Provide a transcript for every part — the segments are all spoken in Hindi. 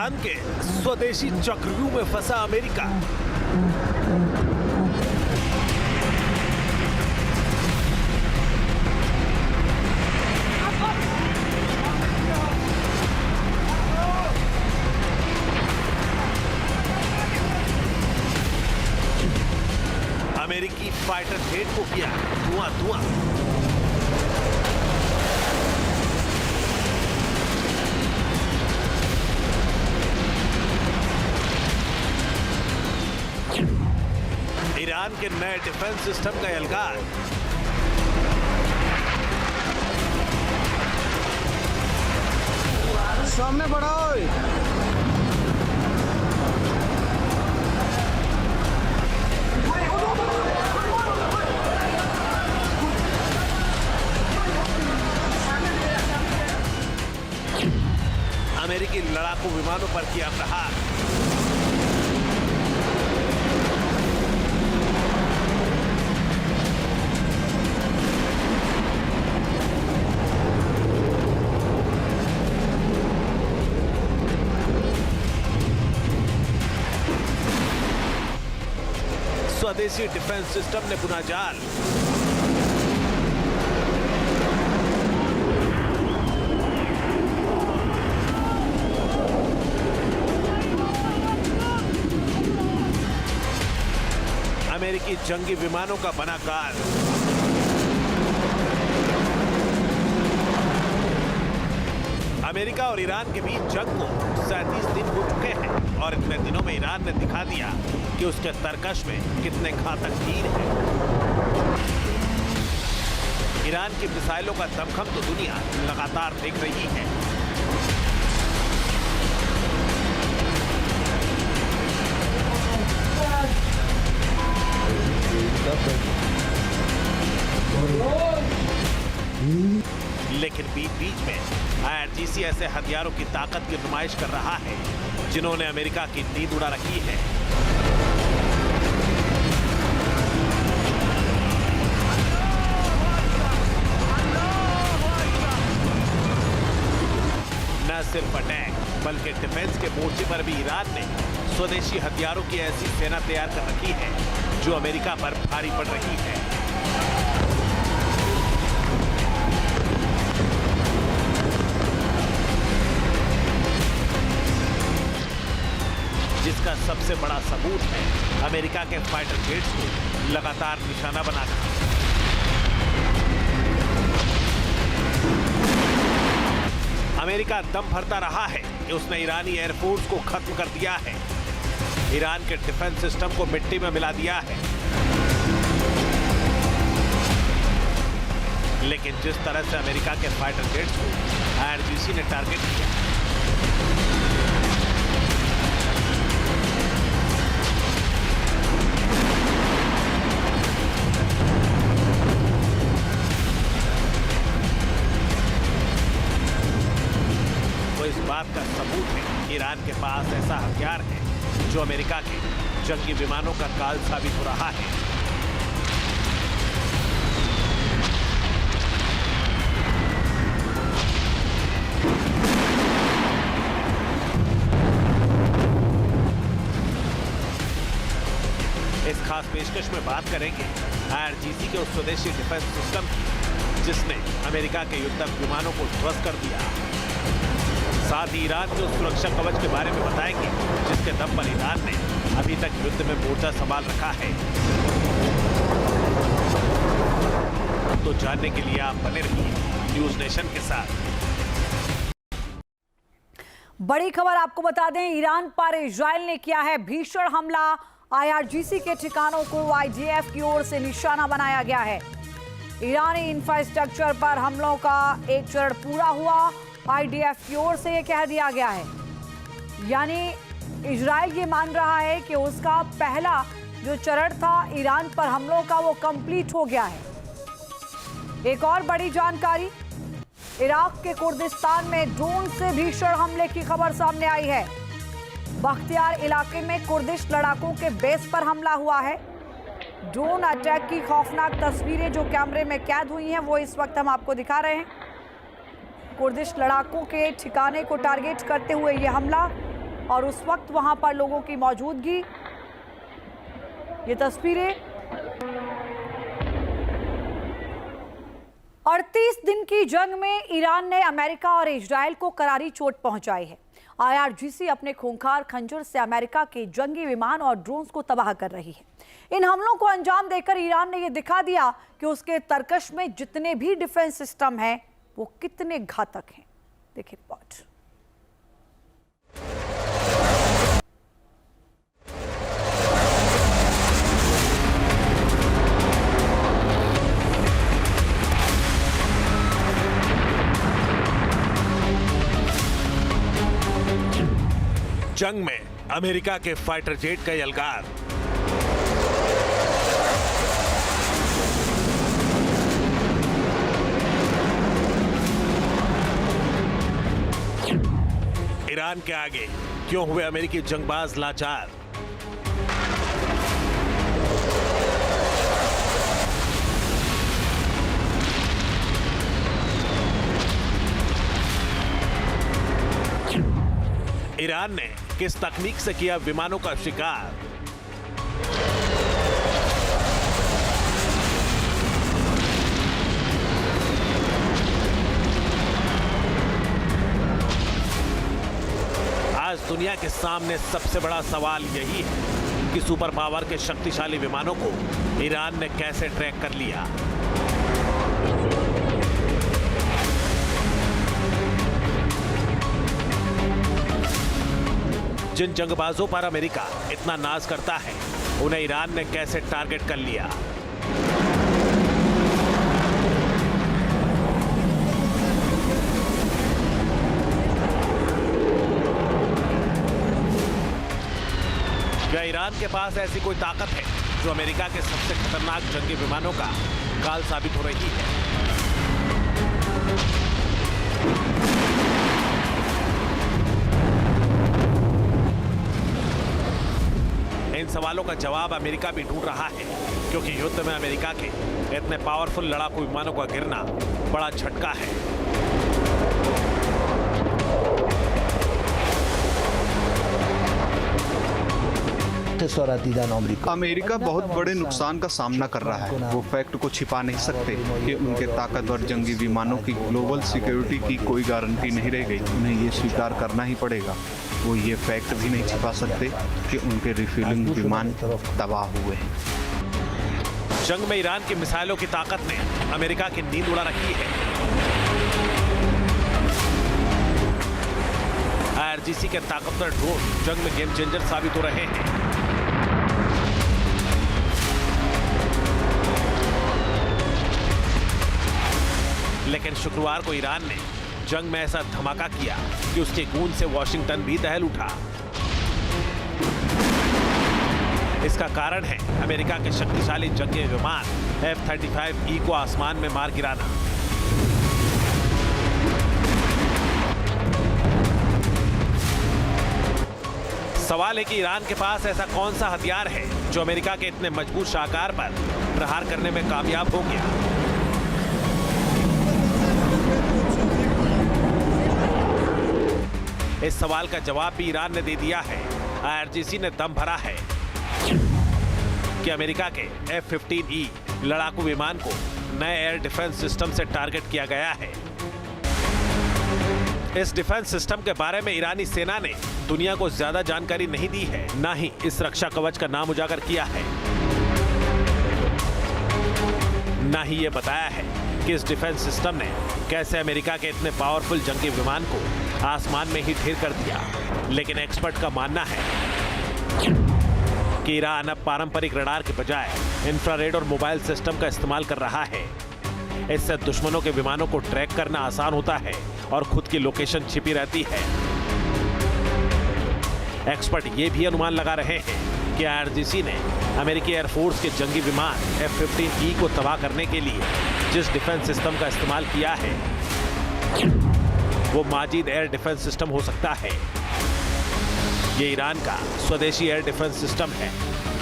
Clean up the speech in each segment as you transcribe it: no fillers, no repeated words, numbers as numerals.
ईरान के स्वदेशी चक्रव्यूह में फंसा अमेरिका। अमेरिकी फाइटर जेट को किया धुआं। ईरान के नए डिफेंस सिस्टम का इल्गार। सामने बढ़ाओ। अमेरिकी लड़ाकू विमानों पर किया प्रहार। स्वदेशी डिफेंस सिस्टम ने बुना जाल। अमेरिकी जंगी विमानों का बना गाल। अमेरिका और ईरान के बीच जंग को 37 दिन हो चुके हैं और इतने दिनों में ईरान ने दिखा दिया कि उसके तरकश में कितने घातक तीर हैं। ईरान की मिसाइलों का दमखम तो दुनिया लगातार देख रही है। लेकिन बीच में IRGC ऐसे हथियारों की ताकत की नुमाइश कर रहा है जिन्होंने अमेरिका की नींद उड़ा रखी है। न सिर्फ अटैक बल्कि डिफेंस के मोर्चे पर भी ईरान ने स्वदेशी हथियारों की ऐसी सेना तैयार कर रखी है जो अमेरिका पर भारी पड़ रही है। जिसका सबसे बड़ा सबूत है अमेरिका के फाइटर जेट्स को लगातार निशाना बनाना। अमेरिका दम भरता रहा है कि उसने ईरानी एयरफोर्स को खत्म कर दिया है, ईरान के डिफेंस सिस्टम को मिट्टी में मिला दिया है। लेकिन जिस तरह से अमेरिका के फाइटर जेट्स को IRGC ने टारगेट किया, इस बात का सबूत है कि ईरान के पास ऐसा हथियार है जो अमेरिका के जंगी विमानों का काल साबित हो रहा है। इस खास पेशकश में बात करेंगे IRGC के उस स्वदेशी डिफेंस सिस्टम की जिसने अमेरिका के युद्धक विमानों को ध्वस्त कर दिया। साथ ही ईरान के उस सुरक्षा कवच के बारे में बताएंगे जिसके दम पर ईरान ने अभी तक युद्ध में मोर्चा संभाल रखा है। तो जानने के लिए आप बने रहिए न्यूज नेशन के साथ। बड़ी खबर आपको बता दें, ईरान पर इजराइल ने किया है भीषण हमला। IRGC के ठिकानों को IDF की ओर से निशाना बनाया गया है। ईरानी इंफ्रास्ट्रक्चर पर हमलों का एक चरण पूरा हुआ। IDF की ओर से यह कह दिया गया है, यानी इजराइल ये मान रहा है कि उसका पहला जो चरण था ईरान पर हमलों का वो कंप्लीट हो गया है। एक और बड़ी जानकारी, इराक के कुर्दिस्तान में ड्रोन से भीषण हमले की खबर सामने आई है। बख्तियार इलाके में कुर्दिश लड़ाकों के बेस पर हमला हुआ है। ड्रोन अटैक की खौफनाक तस्वीरें जो कैमरे में कैद हुई हैं वो इस वक्त हम आपको दिखा रहे हैं। कुर्दिश लड़ाकों के ठिकाने को टारगेट करते हुए यह हमला और उस वक्त वहां पर लोगों की मौजूदगी। ये तस्वीरें 38 दिन की जंग में ईरान ने अमेरिका और इजराइल को करारी चोट पहुंचाई है। IRGC अपने खूंखार खंजर से अमेरिका के जंगी विमान और ड्रोन्स को तबाह कर रही है। इन हमलों को अंजाम देकर ईरान ने यह दिखा दिया कि उसके तरकश में जितने भी डिफेंस सिस्टम हैं वो कितने घातक हैं। देखिए रिपोर्ट। जंग में अमेरिका के फाइटर जेट का यलगार। ईरान के आगे क्यों हुए अमेरिकी जंगबाज लाचार? ईरान ने किस तकनीक से किया विमानों का शिकार? आज दुनिया के सामने सबसे बड़ा सवाल यही है कि सुपर पावर के शक्तिशाली विमानों को ईरान ने कैसे ट्रैक कर लिया। जिन जंगबाजों पर अमेरिका इतना नाज करता है, उन्हें ईरान ने कैसे टारगेट कर लिया। क्या ईरान के पास ऐसी कोई ताकत है जो अमेरिका के सबसे खतरनाक जंगी विमानों का काल साबित हो रही है? इन सवालों का जवाब अमेरिका भी ढूंढ रहा है, क्योंकि युद्ध में अमेरिका के इतने पावरफुल लड़ाकू विमानों का गिरना बड़ा झटका है। अमेरिका बहुत बड़े नुकसान का सामना कर रहा है। वो फैक्ट को छिपा नहीं सकते कि उनके ताकतवर जंगी विमानों की ग्लोबल सिक्योरिटी की कोई गारंटी नहीं रह गई। उन्हें ये स्वीकार करना ही पड़ेगा। वो ये फैक्ट भी नहीं छिपा सकते कि उनके रिफ्यूलिंग विमान तबाह हुए हैं। जंग में ईरान की मिसाइलों की ताकत ने अमेरिका की नींद उड़ा रखी है। IRGC के ताकतवर ड्रोन जंग में गेम चेंजर साबित हो रहे हैं। लेकिन शुक्रवार को ईरान ने जंग में ऐसा धमाका किया कि उसकी गूंज से वॉशिंगटन भी दहल उठा। इसका कारण है अमेरिका के शक्तिशाली जंगी विमान F-35E को आसमान में मार गिराना। सवाल है कि ईरान के पास ऐसा कौन सा हथियार है जो अमेरिका के इतने मजबूत शाहकार पर प्रहार करने में कामयाब हो गया। इस सवाल का जवाब भी ईरान ने दे दिया है। IRGC ने दम भरा है कि अमेरिका के F-15E लड़ाकू विमान को नए एयर डिफेंस सिस्टम से टारगेट किया गया है। इस डिफेंस सिस्टम के बारे में ईरानी सेना ने दुनिया को ज्यादा जानकारी नहीं दी है, ना ही इस रक्षा कवच का नाम उजागर किया है, ना ही ये बताया है कि इस डिफेंस सिस्टम ने कैसे अमेरिका के इतने पावरफुल जंगी विमान को आसमान में ही ढेर कर दिया। लेकिन एक्सपर्ट का मानना है कि ईरान अब पारंपरिक रडार के बजाय इंफ्रारेड और मोबाइल सिस्टम का इस्तेमाल कर रहा है। इससे दुश्मनों के विमानों को ट्रैक करना आसान होता है और खुद की लोकेशन छिपी रहती है। एक्सपर्ट ये भी अनुमान लगा रहे हैं कि IRGC ने अमेरिकी एयरफोर्स के जंगी विमान F-15E को तबाह करने के लिए जिस डिफेंस सिस्टम का इस्तेमाल किया है वो माजिद एयर डिफेंस सिस्टम हो सकता है। ये ईरान का स्वदेशी एयर डिफेंस सिस्टम है,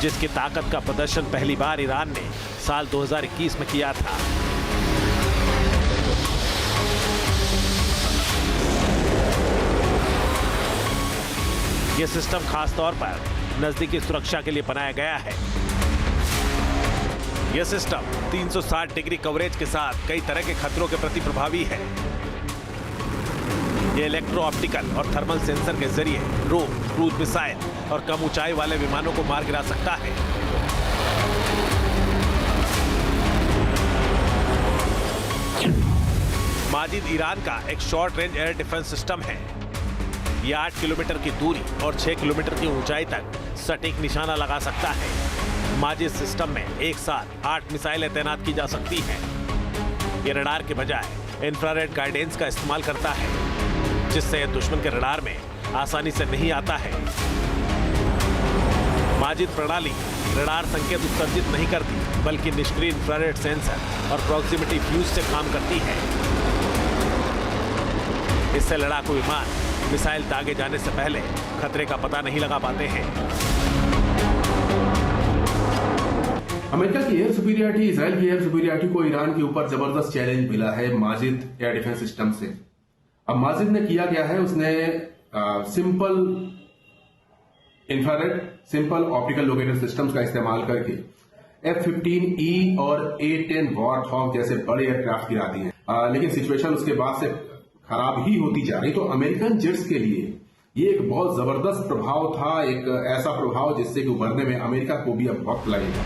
जिसकी ताकत का प्रदर्शन पहली बार ईरान ने साल 2021 में किया था। यह सिस्टम खास तौर पर नजदीकी सुरक्षा के लिए बनाया गया है। यह सिस्टम 360 डिग्री कवरेज के साथ कई तरह के खतरों के प्रति प्रभावी है। ये इलेक्ट्रो ऑप्टिकल और थर्मल सेंसर के जरिए ड्रोन, क्रूज मिसाइल और कम ऊंचाई वाले विमानों को मार गिरा सकता है। माजिद ईरान का एक short range air defence system है। यह 8 किलोमीटर की दूरी और 6 किलोमीटर की ऊंचाई तक सटीक निशाना लगा सकता है। माजिद सिस्टम में एक साथ 8 मिसाइलें तैनात की जा सकती हैं। यह रडार के बजाय इंफ्रारेड गाइडेंस का इस्तेमाल करता है, जिससे यह दुश्मन के रडार में आसानी से नहीं आता है। माजिद प्रणाली रडार संकेत उत्सर्जित नहीं करती, बल्कि निष्क्रिय इंफ्रारेड सेंसर और प्रॉक्सिमिटी फ्यूज से काम करती है। इससे लड़ाकू विमान मिसाइल दागे जाने से पहले खतरे का पता नहीं लगा पाते हैं। अमेरिका की एयर सुपीरियरिटी, इजराइल की एयर सुपीरियरिटी को ईरान के ऊपर जबरदस्त चैलेंज मिला है माजिद एयर डिफेंस सिस्टम से। अब माजिद ने किया क्या है, उसने simple infrared, simple optical locator systems का इस्तेमाल करके F-15E और A-10 वॉरहॉग जैसे बड़े एयरक्राफ्ट गिरा दिए हैं। लेकिन सिचुएशन उसके बाद से खराब ही होती जा रही। तो अमेरिकन जेट्स के लिए ये एक बहुत जबरदस्त प्रभाव था, एक ऐसा प्रभाव जिससे कि उभरने में अमेरिका को भी अब वक्त लगेगा।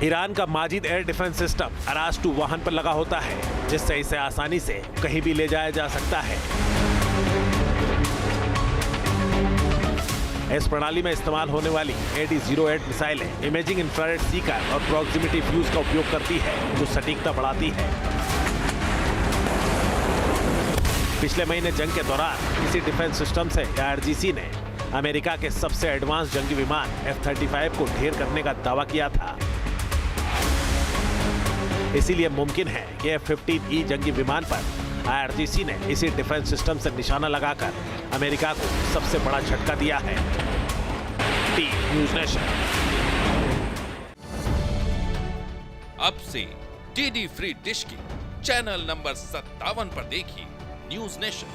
ईरान का माजिद एयर डिफेंस सिस्टम अराज 2 वाहन पर लगा होता है, जिससे इसे आसानी से कहीं भी ले जाया जा सकता है। इस प्रणाली में इस्तेमाल होने वाली AD-08 मिसाइलें इमेजिंग इंफ्रारेड सीकर और प्रॉक्सिमिटी फ्यूज का उपयोग करती है, जो सटीकता बढ़ाती है। पिछले महीने जंग के दौरान इसी डिफेंस सिस्टम से IRGC ने अमेरिका के सबसे एडवांस जंगी विमान F-35 को ढेर करने का दावा किया था। इसीलिए मुमकिन है कि F-15E जंगी विमान पर IRGC ने इसी डिफेंस सिस्टम से निशाना लगाकर अमेरिका को सबसे बड़ा झटका दिया है। News nation. अब से DD फ्री डिश की चैनल नंबर 57 पर देखिए न्यूज़ नेशन।